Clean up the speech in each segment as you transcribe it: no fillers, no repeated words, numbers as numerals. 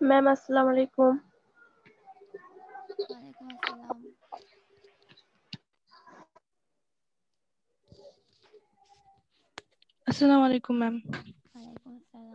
Ma'am আসসালামু আলাইকুম। ওয়ালাইকুম আসসালাম। আসসালামু আলাইকুম ম্যাম। ওয়ালাইকুম আসসালাম।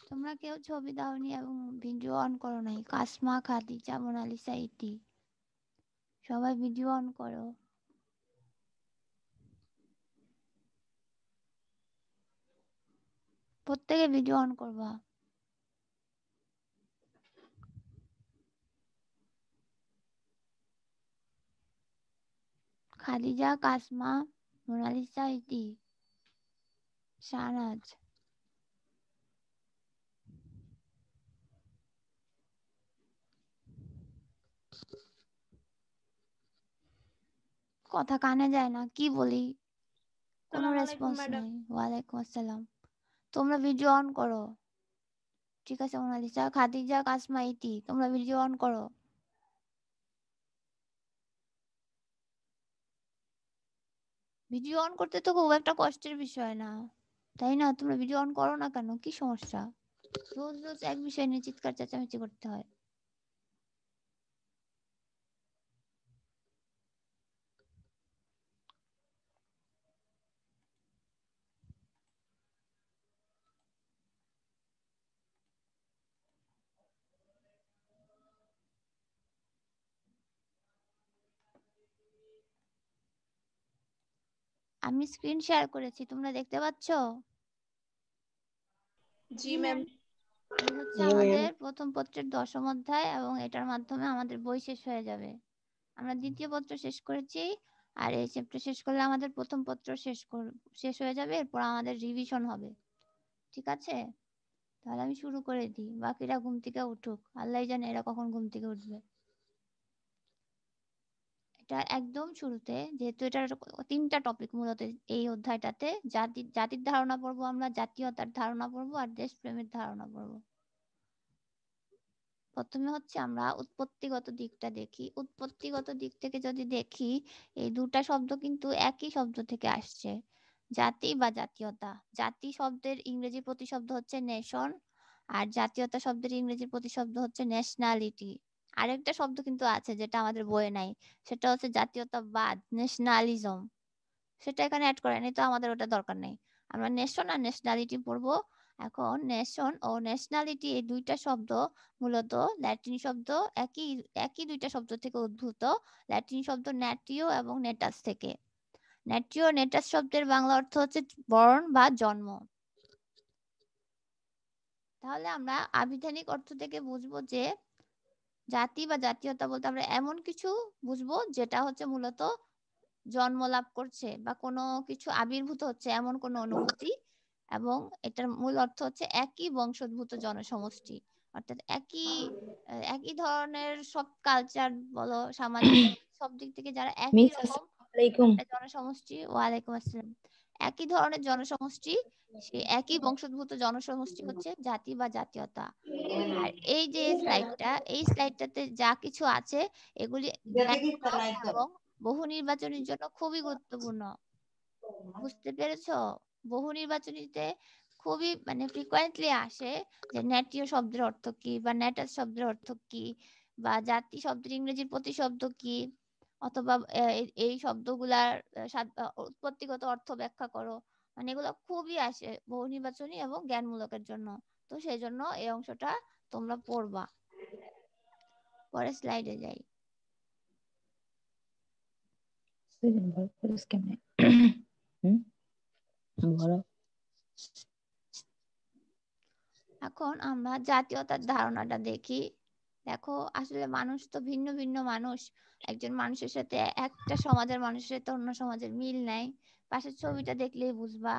তোমরা কেউ ছবি দাওনি এবং ভিডিও অন করো নাই। কাসমা, খাদিজা, মোনালিসা, ইতি সবাই ভিডিও অন করো। প্রত্যেকে ভিডিও অন করবা। খাদিজা, কাসমা, মোনালিসা, ইতি, শাহনাজ। কথা কানে যায় না, কি বলি কোনো আসসালামু আলাইকুম রেসপন্স ম্যাডাম। নাই। ওয়ালাইকুম আসসালাম। তোমরা ভিডিও অন করো। ঠিক আছে মোনালিসা, খাদিজা, কাসমা, ইতি তোমরা ভিডিও অন করো। ভিডিও অন করতে তো খুব একটা কষ্টের বিষয় না, তাই না? তোমরা ভিডিও অন করো না কেন? কি সমস্যা? রোজ রোজ এক বিষয় নিয়ে চিৎকার চেঁচামেচি করতে হয়? আমি স্ক্রিন শেয়ার করেছি, তোমরা দেখতে পাচ্ছ? জি ম্যাম। এই হচ্ছে আমাদের প্রথম পত্রের 10ম অধ্যায় এবং এটার মাধ্যমে আমাদের বই শেষ হয়ে যাবে। আমরা দ্বিতীয় পত্র শেষ করেছি, আর এই চ্যাপ্টার শেষ করলে আমাদের প্রথম পত্র শেষ হয়ে যাবে। এরপর আমাদের রিভিশন হবে। ঠিক আছে, তাহলে আমি শুরু করে দিই। বাকিরা ঘুম থেকে উঠুক, আল্লাহ জানে এরা কখন ঘুম থেকে উঠবে। এটা একদম শুরুতে, যেহেতু এটার 3টা টপিক মূলত এই অধ্যায়টাতে। জাতির ধারণা পড়বো আমরা, জাতীয়তার ধারণা পড়বো, আর দেশপ্রেমের ধারণা পড়বো। প্রথমে হচ্ছে আমরা উৎপত্তিগত দিকটা দেখি। উৎপত্তিগত দিক থেকে যদি দেখি, এই দুটা শব্দ কিন্তু একই শব্দ থেকে আসছে, জাতি বা জাতীয়তা। জাতি শব্দের ইংরেজি প্রতিশব্দ হচ্ছে নেশন, আর জাতীয়তা শব্দের ইংরেজি প্রতিশব্দ হচ্ছে ন্যাশনালিটি। আরেকটা শব্দ কিন্তু আছে যেটা আমাদের বইয়ে নাই, সেটা হচ্ছে জাতীয়তাবাদ, ন্যাশনালিজম। সেটা এখানে অ্যাড করেনি, তো আমাদের ওটা দরকার নেই। আমরা নেশন আর ন্যাশনালিটি পড়বো। এখন নেশন ও ন্যাশনালিটি এই দুইটা শব্দ মূলত ল্যাটিন শব্দ। একই একই দুইটা শব্দ থেকে উদ্ভূত। ল্যাটিন শব্দ ন্যাটিও এবং নেটাস থেকে। ন্যাটিও নেটাস শব্দের বাংলা অর্থ হচ্ছে বর্ণ বা জন্ম। তাহলে আমরা আবিধানিক অর্থ থেকে বুঝবো যে জাতি বা জাতীয়তা বলতে আমরা এমন কিছু বুঝবো যেটা হচ্ছে মূলত জন্ম লাভ করছে বা কোনো কিছু আবির্ভূত হচ্ছে, এমন কোনো অনুভূতি। এবং এটার মূল অর্থ হচ্ছে একই বংশোদ্ভূত জনসমষ্টি। অর্থাৎ একই ধরনের সব কালচার বলো, সামাজিক সব দিক থেকে যারা একই মিস রকম আসসালামু আলাইকুম। একটা জনসমষ্টি। ওয়ালাইকুম আসসালাম। একই ধরনের জনসমষ্টি, সে একই বংশোদ্ভূত জনসমষ্টি হচ্ছে জাতি বা জাতীয়তা। আর এই যে স্লাইডটা, এই স্লাইডটাতে যা কিছু আছে এগুলি ন্যায্য এবং বহু নির্বাচনের জন্য খুবই গুরুত্বপূর্ণ। বুঝতে পেরেছো? বহু নির্বাচনীতে খুবই মানে ফ্রিকোয়েন্টলি আসে যে ন্যাটীয় শব্দের অর্থ কি, বা ন্যাটাস শব্দের অর্থ কি, বা জাতি শব্দের ইংরেজির প্রতিশব্দ কি, অথবা এই শব্দগুলার উৎপত্তিগত অর্থ ব্যাখ্যা করো। মানে এগুলো খুবই আসে বহু নির্বাচনী এবং জ্ঞানমূলকের জন্য। তো সেই জন্য এই অংশটা তোমরা পড়বা। পরের স্লাইডে যাই। এখন আমরা জাতীয়তার ধারণাটা দেখি। দেখো, আসলে মানুষ তো ভিন্ন ভিন্ন মানুষ। একজন মানুষের সাথে, একটা সমাজের মানুষের সাথে অন্য সমাজের মিল নাই। পাশের ছবিটা দেখলেই বুঝবা।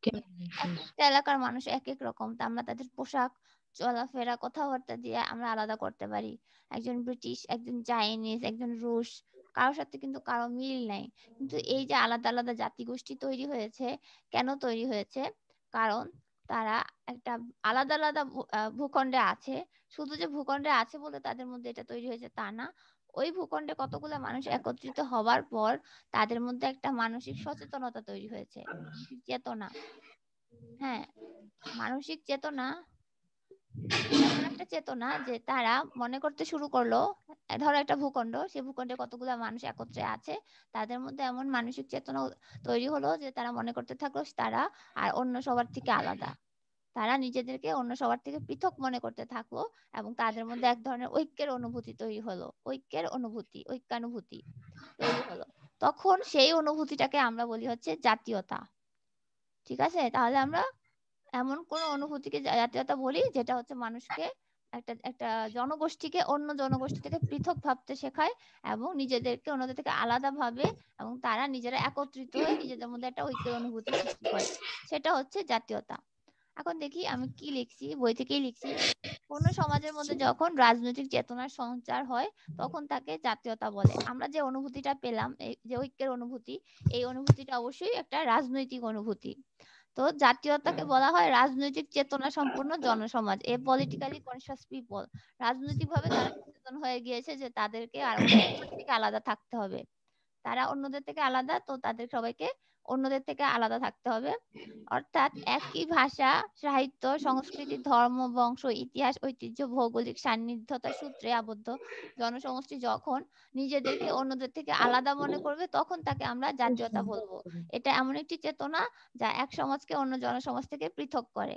একটা এলাকার মানুষ এক এক রকম, তা আমরা তাদের পোশাক, চলাফেরা, কথাবার্তা দিয়ে আমরা আলাদা করতে পারি। একজন ব্রিটিশ, একজন চাইনিজ, একজন রুশ, কারোর সাথে কিন্তু কারো মিল নাই। কিন্তু এই যে আলাদা আলাদা জাতিগোষ্ঠী তৈরি হয়েছে, কেন তৈরি হয়েছে? কারণ তারা একটা আলাদা আলাদা ভূখণ্ডে আছে। শুধু যে ভূখণ্ডে আছে বলে তাদের মধ্যে এটা তৈরি হয়েছে তা না। ওই ভূখণ্ডে কতগুলো মানুষ একত্রিত হবার পর তাদের মধ্যে একটা মানসিক সচেতনতা তৈরি হয়েছে, মানসিক চেতনা। হ্যাঁ, মানসিক চেতনা এমন একটা চেতনা যে তারা মনে করতে শুরু করলো, ধরো একটা ভূখণ্ড, সেই ভূখণ্ডে কতগুলো মানুষ একত্রে আছে, তাদের মধ্যে এমন মানসিক চেতনা তৈরি হলো যে তারা মনে করতে থাকলো তারা আর অন্য সবার থেকে আলাদা। তারা নিজেদেরকে অন্য সবার থেকে পৃথক মনে করতে থাকলো এবং তাদের মধ্যে এক ধরনের ঐক্যের অনুভূতি তৈরি হলো, ঐক্যের অনুভূতি, ঐক্যানুভূতি তৈরি হলো। তখন সেই অনুভূতিটাকে আমরা বলি হচ্ছে জাতীয়তা। ঠিক আছে, তাহলে আমরা এমন কোন অনুভূতিকে জাতীয়তা বলি যেটা হচ্ছে মানুষকে একটা একটা জনগোষ্ঠীকে অন্য জনগোষ্ঠী থেকে পৃথক ভাবতে শেখায় এবং নিজেদেরকে অন্যদের থেকে আলাদা ভাবে এবং তারা নিজেরা একত্রিত হয়ে নিজেদের মধ্যে একটা ঐক্যের অনুভূতি সৃষ্টি করে, সেটা হচ্ছে জাতীয়তা। এখন দেখি আমি কি লিখছি, বই থেকেই লিখছি। কোন সমাজের মধ্যে যখন রাজনৈতিক চেতনার সঞ্চার হয় তখন তাকে জাতীয়তা বলে। আমরা যে অনুভূতিটা পেলাম, এই যে ঐক্যের অনুভূতি, এই অনুভূতিটা অবশ্যই একটা রাজনৈতিক অনুভূতি। তো জাতীয়তাকে বলা হয় রাজনৈতিক চেতনা সম্পন্ন জনসমাজ, এ পলিটিক্যালি কনসিয়াস পিপল। রাজনৈতিকভাবে তারা সচেতন হয়ে গিয়েছে যে তাদেরকে আর অন্যদের থেকে আলাদা থাকতে হবে। তারা অন্যদের থেকে আলাদা, তো তাদের সবাইকে অন্যদের থেকে আলাদা থাকতে হবে। অর্থাৎ একই ভাষা, সাহিত্য, সংস্কৃতি, ধর্ম, বংশ, ইতিহাস, ঐতিহ্য, ভৌগোলিক সান্নিধ্যতার সূত্রে আবদ্ধ জনসমষ্টি যখন নিজেদেরকে অন্যদের থেকে আলাদা মনে করবে তখন তাকে আমরা জাতীয়তা বলবো। এটা এমন একটি চেতনা যা এক সমাজকে অন্য জনসমাজ থেকে পৃথক করে।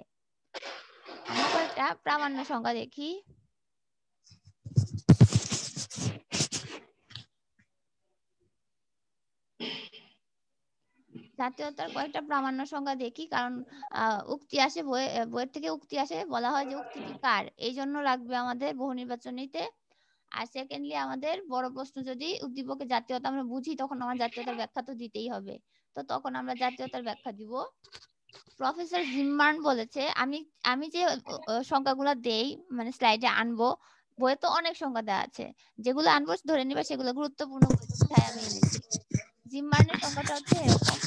আমরা কয়েকটা প্রামাণ্য সংজ্ঞা দেখি। জাতীয়তার কয়েকটা প্রামাণ্য সংজ্ঞা দেখি, কারণ উক্তি আসে বইয়ের থেকে উক্তি আসে, বলা হয় যে উক্তিটি কার, এই জন্য লাগবে আমাদের বহু নির্বাচনীতে। আর সেকেন্ডলি আমাদের বড় প্রশ্ন, যদি উদ্দীপকের জাতীয়তা আমরা বুঝি তখন আমার জাতীয়তার ব্যাখ্যা তো দিতেই হবে, তো তখন আমরা জাতীয়তার ব্যাখ্যা দিব। প্রফেসর জিমবার্ন বলেছে, আমি আমি যে সংখ্যাগুলো দেই মানে স্লাইডে আনবো, বইয়ে তো অনেক সংখ্যা দেওয়া আছে, যেগুলো আনবো ধরে নিবা সেগুলো গুরুত্বপূর্ণ বিধায় আমি এনেছি। জিমবার্নের সংখ্যাটা হচ্ছে এরকম: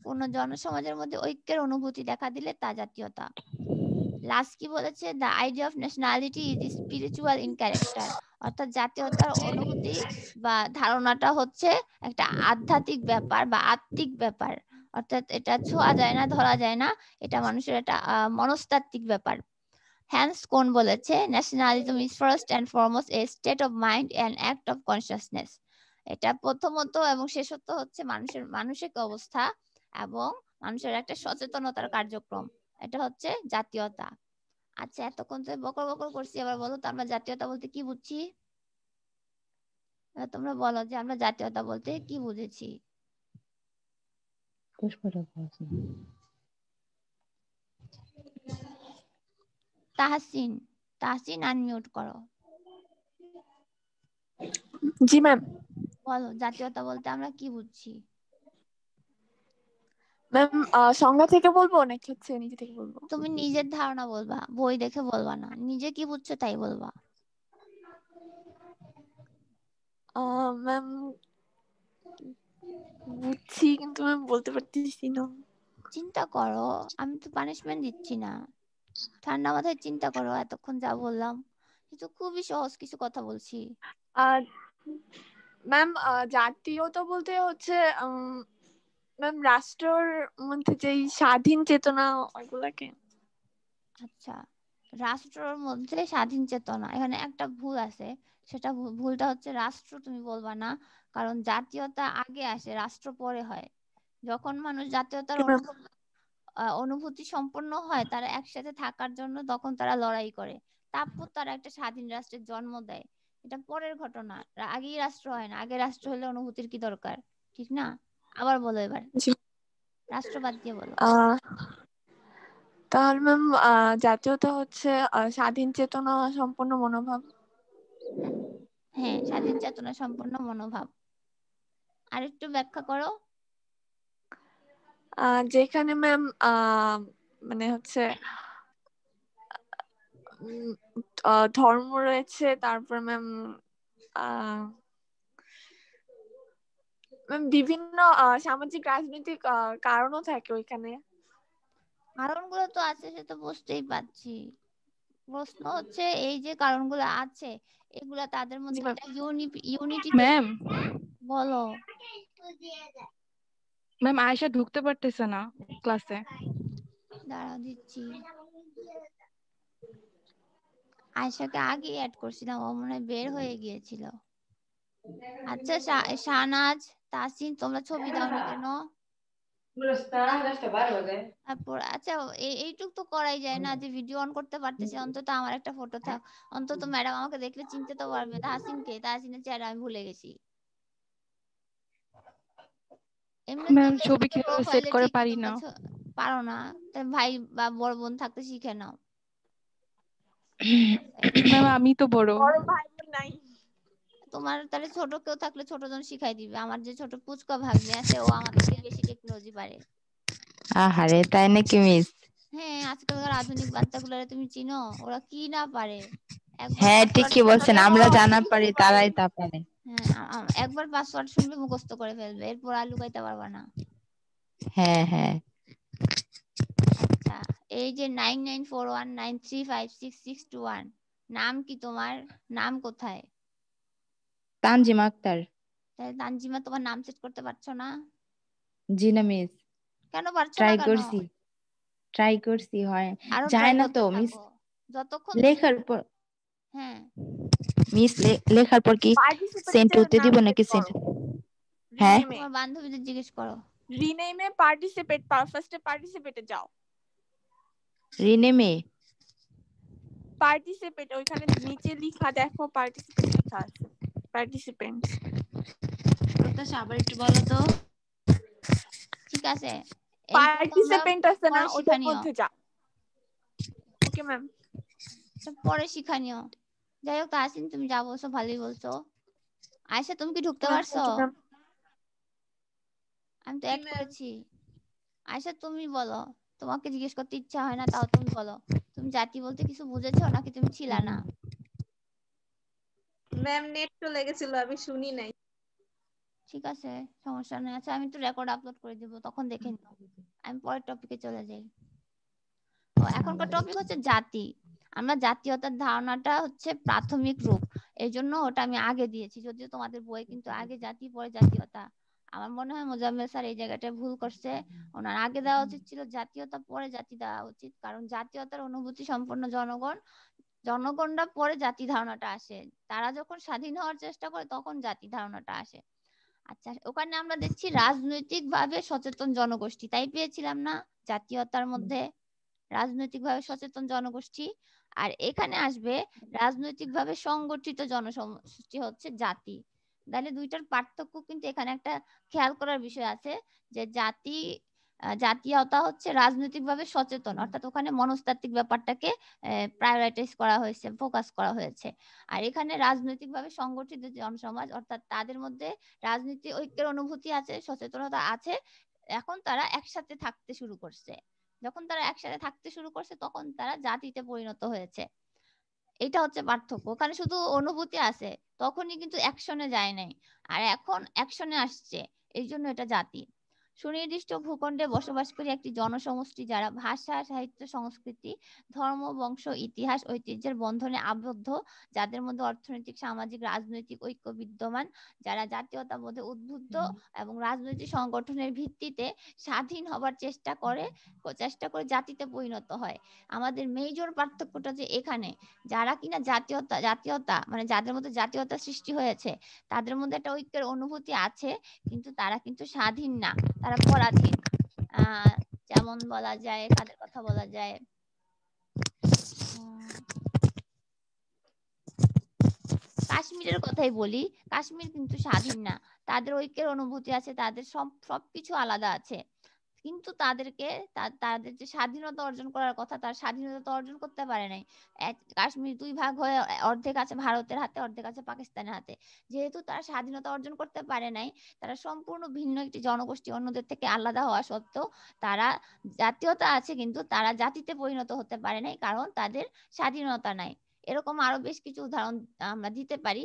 কোন জনসমাজের মধ্যে ঐক্যের অনুভূতি দেখা দিলে তা জাতীয়তা। লাস্কি বলেছে, the idea of nationality is spiritual in character. অর্থাৎ জাতীয়তার অনুভূতি বা ধারণাটা হচ্ছে একটা আধ্যাত্মিক ব্যাপার বা আত্মিক ব্যাপার। অর্থাৎ এটা ছোঁয়া যায় না, ধরা যায় না, এটা মানুষের একটা মনস্তাত্ত্বিক ব্যাপার। হ্যান্স কোন বলেছে, nationalism is first and foremost a state of mind and act of consciousness. এটা প্রথমত এবং শেষত হচ্ছে মানুষের মানসিক অবস্থা এবং মানুষের একটা সচেতনতার কার্যক্রম, এটা হচ্ছে জাতীয়তা। আচ্ছা, এতক্ষণ তো বকর বকর করছি, এবার বলো তো আমরা জাতীয়তা বলতে কি বুঝছি? এবার তোমরা বলো যে আমরা জাতীয়তা বলতে কি বুঝেছি। তাহসিন, তাহসিন আনমিউট করো। জি ম্যাম। বলো জাতীয়তা বলতে আমরা কি বুঝছি। ম্যাম সংজ্ঞা থেকে বলবো নাকি হচ্ছে নিজে থেকে বলবো? তুমি নিজের ধারণা বলবা, বই দেখে বলবা না, নিজে কি বুঝছো তাই বলবা। ম্যাম বুঝছি কিন্তু ম্যাম বলতে পারতেছি না। চিন্তা করো, আমি তো পানিশমেন্ট দিচ্ছি না, ঠান্ডা মাথায় চিন্তা করো। এতক্ষণ যা বললাম কিন্তু খুবই সহজ কিছু কথা বলছি। ম্যাম জাতীয়তা বলতে হচ্ছে ম্যাম রাষ্ট্রের মধ্যে যেই স্বাধীন চেতনা ওইগুলাকে। আচ্ছা, রাষ্ট্রের মধ্যে স্বাধীন চেতনা, এখানে একটা ভুল আছে। সেটা ভুলটা হচ্ছে রাষ্ট্র তুমি বলবা না, কারণ জাতীয়তা আগে আসে, রাষ্ট্র পরে হয়। যখন মানুষ জাতীয়তার অনুভূতি সম্পন্ন হয়, তারা একসাথে থাকার জন্য তখন তারা লড়াই করে, তারপর তারা একটা স্বাধীন রাষ্ট্রের জন্ম দেয়। এটা পরের ঘটনা, আগেই রাষ্ট্র হয় না। আগে রাষ্ট্র হলে অনুভূতির কি দরকার, ঠিক না? আবার বলো এবার, রাষ্ট্রবাদ দিয়ে বলো। তাহলে ম্যাম জাতীয়তা হচ্ছে স্বাধীন চেতনা সম্পন্ন মনোভাব। হ্যাঁ, স্বাধীন চেতনা সম্পন্ন মনোভাব। আরেকটু ব্যাখ্যা করো। যেখানে ম্যাম মানে হচ্ছে ধর্ম রয়েছে, তারপর ম্যাম বিভিন্ন সামাজিক রাজনৈতিক কারণও থাকে ওইখানে। কারণগুলো তো আছে, সে তো বুঝতেই পারছি। প্রশ্ন হচ্ছে এই যে কারণগুলো আছে এগুলা তাদের মধ্যে একটা ইউনিটি ম্যাম বলো। ম্যাম আয়েশা ঢুকতে পারতেছে না ক্লাসে। দাঁড়াও দিচ্ছি। আয়েশাকে আগে অ্যাড করছিলাম, ও মনে হয় বের হয়ে গিয়েছিল। আচ্ছা শাহনাজ, তাসিন, তোমরা ছবি দাওনি কেন? তারপর আচ্ছা এইটুক তো করাই যায় না যে ভিডিও অন করতে পারতেছি, অন্তত আমার একটা ফটো থাক, অন্তত ম্যাডাম আমাকে দেখলে চিনতে তো পারবে। তাহসিনকে, তাহসিনের চেহারা আমি ভুলে গেছি। ম্যাম এমনিতে ছবি সেট প্রোফাইলে করে ঠিক পারি তোমরা না। পারো না, তাই ভাই বা বড় বোন থাকতে শিখে নাও। ম্যাম আমি তো বড়। বড় ভাই বোন নাই। তোমার তাহলে ছোট কেউ থাকলে ছোট জন শিখাই দিবে। আমার যে ছোট পুচকা ভাগ্নে আছে ও আমার থেকে বেশি টেকনোলজি পারে। আহারে তাই নাকি মিস? হ্যাঁ, আজকালকার আধুনিক বাচ্চাগুলোরে তুমি চিনো, ওরা কি না পারে। একবার হ্যাঁ পাসওয়ার্ড ঠিকই বলছেন, আমরা জানা পারি পারে। তারাই তা পারে। হ্যাঁ, একবার পাসওয়ার্ড শুনলে মুখস্থ করে ফেলবে, এরপর আর লুকাইতে পারবা না। হ্যাঁ হ্যাঁ। আচ্ছা, এই যে 9941935661 নাম কি তোমার? নাম কোথায়? তানজিমা আক্তার। তাহলে তানজিমা, তোমার নাম সেট করতে পারছো না? জি না মিস, কেন পারছো না ট্রাই কেন? করছি হয় আরো যায় ট্রাই না করতে তো মিস। থাকো যতক্ষণ লেখার পর হ্যাঁ মিস লেখার পর কি সেন্ড হতে দিব নাকি সেন্ড? হ্যাঁ তোমার বান্ধবীদের জিজ্ঞেস করো। রিনেমে পার্টিসিপেট, ফার্স্টে পার্টিসিপেটে যাও। রিনেমে পার্টিসিপেট ওইখানে নিচে লেখা দেখো, পার্টিসিপেট লেখা আছে, পার্টিসিপেন্টস। প্রত্যাশা আবার একটু বলো তো। ঠিক আছে, পার্টিসিপেন্ট আছে না, ওটার মধ্যে যাও। ওকে ম্যাম, পরে শিখানিও। যাই হোক তাহসিন, তুমি যা বলছো ভালোই বলছো। আয়শা তুমি কি ঢুকতে পারছো? আমি তো অ্যাড করেছি। আয়শা তুমি বলো, তোমাকে জিজ্ঞেস করতে ইচ্ছা হয় না, তাও তুমি বলো তুমি জাতি বলতে কিছু বুঝেছো নাকি তুমি ছিলা না? ম্যাম নেট চলে গেছিল, আমি শুনি নাই। ঠিক আছে, সমস্যা নেই। আচ্ছা আমি তো রেকর্ড আপলোড করে দিব, তখন দেখে নিও। আমি পরের টপিকে চলে যাই। এখনকার টপিক হচ্ছে জাতি। আমরা জাতীয়তার ধারণাটা হচ্ছে প্রাথমিক রূপ, এই জন্য ওটা আমি আগে দিয়েছি, যদিও তোমাদের বই কিন্তু আগে জাতি পরে জাতীয়তা। আমার মনে হয় মোজাম্মেল স্যার এই জায়গাটা ভুল করছে, ওনার আগে দেওয়া উচিত ছিল জাতীয়তা পরে জাতি দেওয়া উচিত, কারণ জাতীয়তার অনুভূতি সম্পন্ন জনগণরা পরে জাতি ধারণাটা আসে। তারা যখন স্বাধীন হওয়ার চেষ্টা করে তখন জাতি ধারণাটা আসে। আচ্ছা ওখানে আমরা দেখছি রাজনৈতিক ভাবে সচেতন জনগোষ্ঠী, তাই পেয়েছিলাম না জাতীয়তার মধ্যে রাজনৈতিকভাবে সচেতন জনগোষ্ঠী, আর এখানে আসবে রাজনৈতিকভাবে সংগঠিত জনসমষ্টি হচ্ছে জাতি। তাহলে দুইটার পার্থক্য কিন্তু এখানে একটা খেয়াল করার বিষয় আছে, যে জাতীয়তা হচ্ছে রাজনৈতিকভাবে সচেতন, অর্থাৎ ওখানে মনস্তাত্ত্বিক ব্যাপারটাকে প্রায়োরিটাইজ করা হয়েছে, ফোকাস করা হয়েছে। আর এখানে রাজনৈতিকভাবে সংগঠিত জনসমাজ, অর্থাৎ তাদের মধ্যে রাজনীতি ঐক্যের অনুভূতি আছে, সচেতনতা আছে, এখন তারা একসাথে থাকতে শুরু করছে। যখন তারা একসাথে থাকতে শুরু করছে তখন তারা জাতিতে পরিণত হয়েছে। এটা হচ্ছে পার্থক্য, ওখানে শুধু অনুভূতি আছে, তখনই কিন্তু অ্যাকশনে যায় নাই, আর এখন অ্যাকশনে আসছে, এই জন্য এটা জাতি। সুনির্দিষ্ট ভূখণ্ডে বসবাসকারী একটি জনসমষ্টি যারা ভাষা, সাহিত্য, সংস্কৃতি, ধর্ম, বংশ, ইতিহাস, ঐতিহ্যের বন্ধনে আবদ্ধ, যাদের মধ্যে অর্থনৈতিক, সামাজিক, রাজনৈতিক ঐক্য বিদ্যমান, যারা জাতীয়তাবোধে উদ্বুদ্ধ এবং রাজনৈতিক সংগঠনের ভিত্তিতে স্বাধীন হবার চেষ্টা করে জাতিতে পরিণত হয়। আমাদের মেজর পার্থক্যটা যে এখানে, যারা কিনা জাতীয়তা মানে যাদের মধ্যে জাতীয়তা সৃষ্টি হয়েছে তাদের মধ্যে একটা ঐক্যের অনুভূতি আছে, কিন্তু তারা কিন্তু স্বাধীন না, তারা পরাধীন। যেমন বলা যায়, কাদের কথা বলা যায়, কাশ্মীরের কথাই বলি, কাশ্মীর কিন্তু স্বাধীন না, তাদের ঐক্যের অনুভূতি আছে, তাদের সবকিছু আলাদা আছে, কিন্তু তাদেরকে তাদের যে স্বাধীনতা অর্জন করার কথা, তার স্বাধীনতা তো অর্জন করতে পারে নাই। কাশ্মীর 2 ভাগ হয়ে অর্ধেক আছে ভারতের হাতে, অর্ধেক আছে পাকিস্তানের হাতে। যেহেতু তারা স্বাধীনতা অর্জন করতে পারে নাই, তারা সম্পূর্ণ ভিন্ন একটি জনগোষ্ঠী, অন্যদের থেকে আলাদা হওয়া সত্ত্বেও তারা জাতীয়তা আছে, কিন্তু তারা জাতিতে পরিণত হতে পারে নাই, কারণ তাদের স্বাধীনতা নাই। এরকম আরো বেশ কিছু উদাহরণ আমরা দিতে পারি।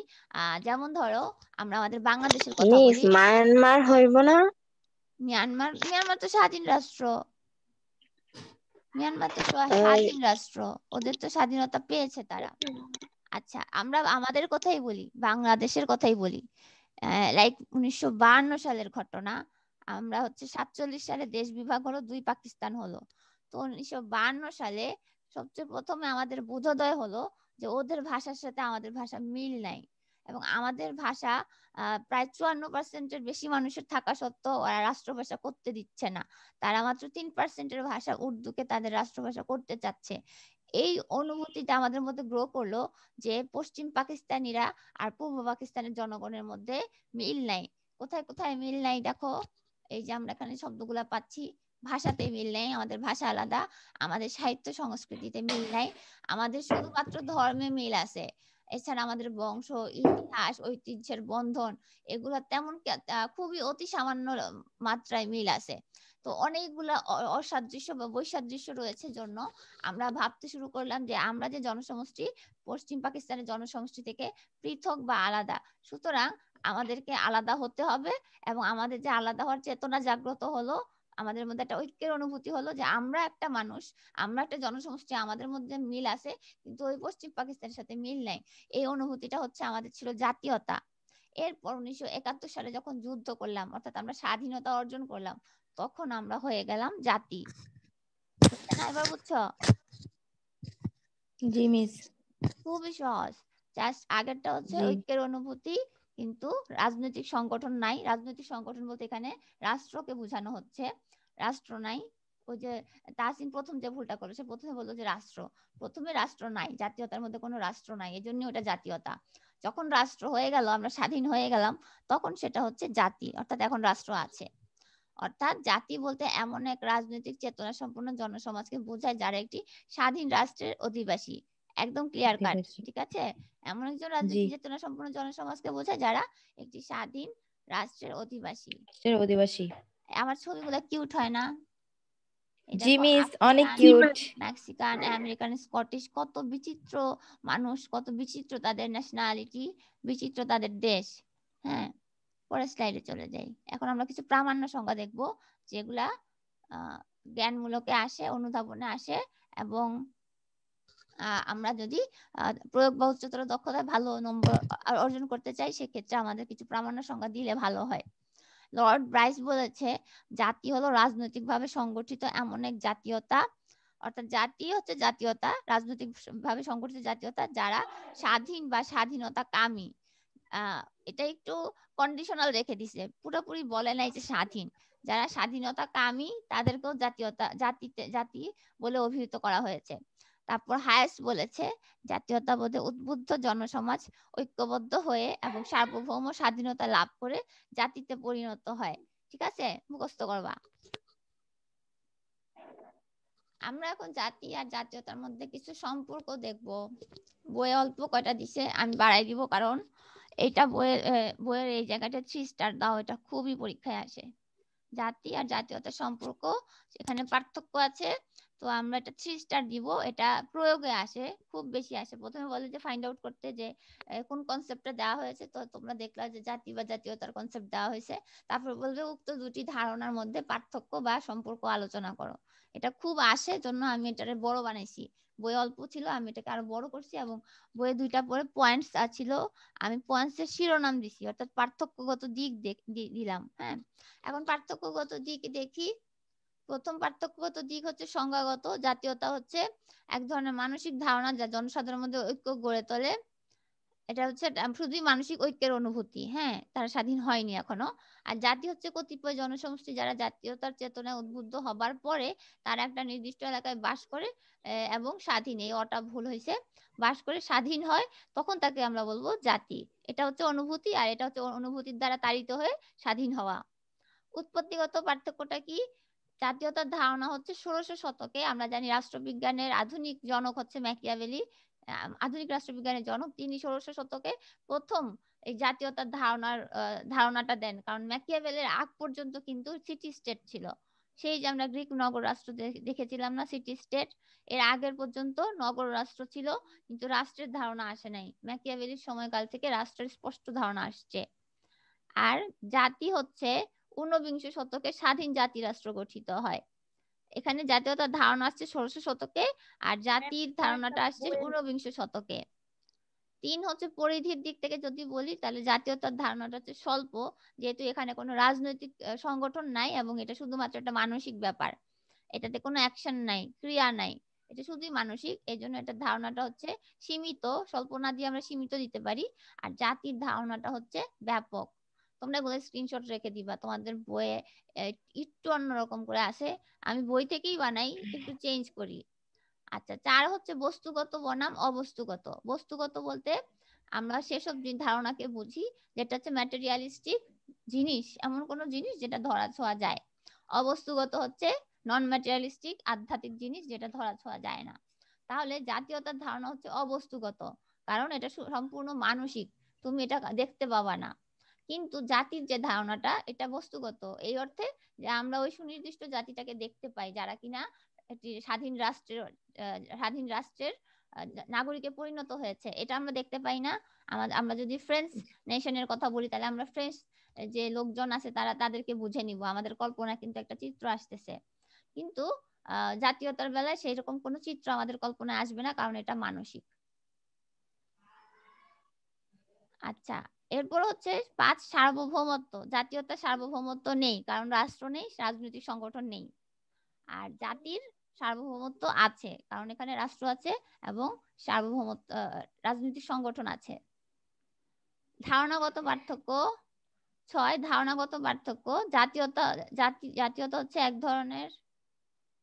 যেমন ধরো আমরা আমাদের বাংলাদেশের কথা মিস বলি। মায়ানমার হইব না? মিয়ানমার তো স্বাধীন রাষ্ট্র। মিয়ানমার তো স্বাধীন রাষ্ট্র, ওদের তো স্বাধীনতা পেয়েছে তারা। আচ্ছা, আমরা আমাদের কথাই বলি, বাংলাদেশের কথাই বলি। লাইক 1952 সালের ঘটনা। আমরা হচ্ছে 47 সালে দেশ বিভাগ হলো, 2 পাকিস্তান হলো। তো 1952 সালে সবচেয়ে প্রথমে আমাদের বোধোদয় হলো যে ওদের ভাষার সাথে আমাদের ভাষা মিল নাই, এবং আমাদের ভাষা প্রায় 54%-এর বেশি মানুষের থাকা সত্ত্বেও ওরা রাষ্ট্রভাষা করতে দিচ্ছে না। তারা মাত্র 3%-এর ভাষা উর্দুকে তাদের রাষ্ট্রভাষা করতে চাচ্ছে। এই অনুভূতিটা আমাদের মধ্যে গ্রো করলো যে পশ্চিম পাকিস্তানিরা আর পূর্ব পাকিস্তানের জনগণের মধ্যে মিল নাই। কোথায় কোথায় মিল নাই দেখো, এই যে আমরা এখানে শব্দগুলা পাচ্ছি, ভাষাতে মিল নেই, আমাদের ভাষা আলাদা, আমাদের সাহিত্য সংস্কৃতিতে মিল নাই, আমাদের শুধুমাত্র ধর্মে মিল আছে। এছাড়া আমাদের বংশ, ইতিহাস, ঐতিহ্যের বন্ধন, এগুলো তেমন খুবই অতি সামান্য মাত্রায় মিল আছে। তো অনেকগুলা অসাদৃশ্য বা বৈসাদৃশ্য রয়েছে জন্য আমরা ভাবতে শুরু করলাম যে আমরা যে জনসমষ্টি, পশ্চিম পাকিস্তানের জনসমষ্টি থেকে পৃথক বা আলাদা, সুতরাং আমাদেরকে আলাদা হতে হবে। এবং আমাদের যে আলাদা হওয়ার চেতনা জাগ্রত হলো, আমাদের মধ্যে একটা ঐক্যের অনুভূতি হলো যে আমরা একটা মানুষ, আমরা একটা জনসমষ্টি, আমাদের মধ্যে মিল আছে, কিন্তু ওই পশ্চিম পাকিস্তানের সাথে মিল নাই। এই অনুভূতিটা হচ্ছে আমাদের ছিল জাতীয়তা। এরপর 1971 সালে যখন যুদ্ধ করলাম, অর্থাৎ আমরা স্বাধীনতা অর্জন করলাম, তখন আমরা হয়ে গেলাম জাতি। না, এবার বুঝছো? জি মিস। খুবই সহজ। জাস্ট আগেরটা হচ্ছে জি। ঐক্যের অনুভূতি, কিন্তু রাজনৈতিক সংগঠন নাই। রাজনৈতিক সংগঠন বলতে এখানে রাষ্ট্রকে বোঝানো হচ্ছে, রাষ্ট্র নাই। ওই যে তাসিন প্রথম যে ভুলটা করেছে, প্রথমে বললো যে রাষ্ট্র, প্রথমে রাষ্ট্র নাই, জাতীয়তার মধ্যে কোনো রাষ্ট্র নাই, এই জন্য ওটা জাতীয়তা। যখন রাষ্ট্র হয়ে গেল, আমরা স্বাধীন হয়ে গেলাম, তখন সেটা হচ্ছে জাতি, অর্থাৎ এখন রাষ্ট্র আছে। অর্থাৎ জাতি বলতে এমন এক রাজনৈতিক চেতনা সম্পন্ন জনসমাজকে বোঝায় যারা একটি স্বাধীন রাষ্ট্রের অধিবাসী। একদম ক্লিয়ার কাট, ঠিক আছে? এমন একজন রাজনৈতিক চেতনা সম্পন্ন জনসমাজকে বোঝায় যারা একটি স্বাধীন রাষ্ট্রের অধিবাসী। আমার ছবিগুলো কিউট হয় না? জি মিস, অনেক কিউট। মেক্সিকান, আমেরিকান, স্কটিশ, কত বিচিত্র মানুষ, কত বিচিত্র তাদের ন্যাশনালিটি, বিচিত্র তাদের দেশ। হ্যাঁ, পরের স্লাইডে চলে যাই। এখন আমরা কিছু প্রামাণ্য সংজ্ঞা দেখব, যেগুলা জ্ঞানমূলকে আসে, অনুধাবনে আসে, এবং আমরা যদি প্রয়োগ বা উচ্চতর দক্ষতায় ভালো নম্বর অর্জন করতে চাই, সেক্ষেত্রে আমাদের কিছু প্রামাণ্য সংজ্ঞা দিলে ভালো হয়। লর্ড ব্রাইস বলেছে, জাতি হলো রাজনৈতিকভাবে সংগঠিত এমন এক জাতীয়তা, অর্থাৎ জাতি হচ্ছে জাতীয়তা, রাজনৈতিকভাবে সংগঠিত জাতীয়তা যারা স্বাধীন বা স্বাধীনতা কামী। এটা একটু কন্ডিশনাল রেখে দিছে, পুরোপুরি বলে নাই যে স্বাধীন। যারা স্বাধীনতা কামী তাদেরকেও জাতি বলে অভিহিত করা হয়েছে। তারপর হায়েস বলেছে, জাতীয়তাবোধে উদ্বুদ্ধ জনসমাজ ঐক্যবদ্ধ হয়ে এবং সার্বভৌম স্বাধীনতা লাভ করে জাতিতে পরিণত হয়। ঠিক আছে, মুখস্থ করবা। আমরা এখন জাতি আর জাতীয়তার মধ্যে কিছু সম্পর্ক দেখব। বইয়ে অল্প কয়টা দিছে, আমি বাড়াই দিব, কারণ এটা বইয়ের এই জায়গাটা 3 স্টার দাও, এটা খুবই পরীক্ষায় আসে। জাতি আর জাতীয়তার সম্পর্ক, সেখানে পার্থক্য আছে, তো আমরা এটা 3 স্টার দিব। এটা প্রয়োগে আসে, খুব বেশি আসে। প্রথমে বলে যে ফাইন্ড আউট করতে যে কোন কনসেপ্টটা দেওয়া হয়েছে, তো তোমরা দেখলা যে জাতি বা জাতীয়তার কনসেপ্ট দেওয়া হয়েছে। তারপর বলবে উক্ত দুটি ধারণার মধ্যে পার্থক্য বা সম্পর্ক আলোচনা করো। এটা খুব আসে, জন্য আমি এটারে বড় বানাইছি। বই অল্প ছিল, আমি এটাকে আরো বড় করছি, এবং বইয়ে 2টা পরে পয়েন্টস ছিল, আমি পয়েন্টসের শিরোনাম দিছি, অর্থাৎ পার্থক্যগত দিক দিলাম। হ্যাঁ, এখন পার্থক্যগত দিক দেখি। প্রথম পার্থক্যগত দিক হচ্ছে সংজ্ঞাগত। জাতীয়তা হচ্ছে এক ধরনের মানসিক ধারণা যা জনসাধারণের মধ্যে ঐক্য গড়ে তোলে। এটা হচ্ছে শুধুই মানসিক ঐক্যের অনুভূতি। হ্যাঁ, তারা স্বাধীন হয়নি এখনো। আর জাতি হচ্ছে কতিপয় জনসমষ্টি যারা জাতীয়তার চেতনায় উদ্বুদ্ধ হবার পরে তারা একটা নির্দিষ্ট এলাকায় বাস করে এবং স্বাধীন, এই অটা ভুল হয়েছে, বাস করে স্বাধীন হয়, তখন তাকে আমরা বলবো জাতি। এটা হচ্ছে অনুভূতি, আর এটা হচ্ছে অনুভূতির দ্বারা তাড়িত হয়ে স্বাধীন হওয়া। উৎপত্তিগত পার্থক্যটা কি? জাতীয়তার ধারণা হচ্ছে 1600 শতকে। আমরা জানি রাষ্ট্রবিজ্ঞানের আধুনিক জনক হচ্ছে ম্যাকিয়াভেলি। আধুনিক রাষ্ট্রবিজ্ঞানের জনক তিনি 1600 শতকে প্রথম এই জাতীয়তার ধারণাটা দেন। কারণ ম্যাকিয়াভেলির আগ পর্যন্ত কিন্তু সিটি স্টেট ছিল। সেই যে আমরা গ্রিক নগর রাষ্ট্র দেখেছিলাম না, সিটি স্টেট, এর আগের পর্যন্ত নগর রাষ্ট্র ছিল, কিন্তু রাষ্ট্রের ধারণা আসে নাই। ম্যাকিয়াভেলির সময়কাল থেকে রাষ্ট্রের স্পষ্ট ধারণা আসছে। আর জাতি হচ্ছে 19বিংশ শতকে স্বাধীন জাতি রাষ্ট্র গঠিত হয়। এখানে জাতীয়তার ধারণা আসছে 1600 শতকে, আর জাতির ধারণাটা আসছে 19বিংশ শতকে। 3 হচ্ছে পরিধির দিক থেকে যদি বলি, তাহলে জাতীয়তার ধারণাটা হচ্ছে স্বল্প, যেহেতু এখানে কোনো রাজনৈতিক সংগঠন নাই এবং এটা শুধুমাত্র একটা মানসিক ব্যাপার। এটাতে কোনো অ্যাকশন নাই, ক্রিয়া নাই, এটা শুধুই মানসিক। এই জন্য এটার ধারণাটা হচ্ছে সীমিত। স্বল্প না দিয়ে আমরা সীমিত দিতে পারি। আর জাতির ধারণাটা হচ্ছে ব্যাপক। তোমরা এগুলো স্ক্রিনশট রেখে দিবা, তোমাদের বইয়ে একটু অন্যরকম করে আসে, আমি বই থেকেই বানাই, একটু চেঞ্জ করি। আচ্ছা, 4 হচ্ছে বস্তুগত বনাম অবস্তুগত। বস্তুগত বলতে আমরা সেসব ধারণাকে বুঝি যেটা হচ্ছে ম্যাটেরিয়ালিস্টিক জিনিস, এমন কোনো জিনিস যেটা ধরা ছোঁয়া যায়। অবস্তুগত হচ্ছে নন ম্যাটেরিয়ালিস্টিক আধ্যাত্মিক জিনিস যেটা ধরা ছোঁয়া যায় না। তাহলে জাতীয়তার ধারণা হচ্ছে অবস্তুগত, কারণ এটা সম্পূর্ণ মানসিক, তুমি এটা দেখতে পাবা না। কিন্তু জাতির যে ধারণাটা, এটা বস্তুগত, এই অর্থে যে আমরা ওই সুনির্দিষ্ট জাতিটাকে দেখতে পাই যারা কিনা একটি স্বাধীন রাষ্ট্রের নাগরিকে পরিণত হয়েছে। এটা আমরা দেখতে পাই না। আমরা যদি ফ্রেঞ্চ নেশনের কথা বলি, তাহলে আমরা ফ্রেঞ্চ যে লোকজন আছে তাদেরকে বুঝে নিব, আমাদের কল্পনা কিন্তু একটা চিত্র আসতেছে। কিন্তু জাতীয়তার বেলায় সেই রকম কোনো চিত্র আমাদের কল্পনায় আসবে না, কারণ এটা মানসিক। আচ্ছা, এরপর হচ্ছে 5 সার্বভৌমত্ব। জাতীয়তার সার্বভৌমত্ব নেই, কারণ রাষ্ট্র নেই, রাজনৈতিক সংগঠন নেই। আর জাতির সার্বভৌমত্ব আছে, কারণ এখানে রাষ্ট্র আছে এবং সার্বভৌমত্ব রাজনৈতিক সংগঠন আছে। ধারণাগত পার্থক্য 6, ধারণাগত পার্থক্য। জাতীয়তা হচ্ছে এক ধরনের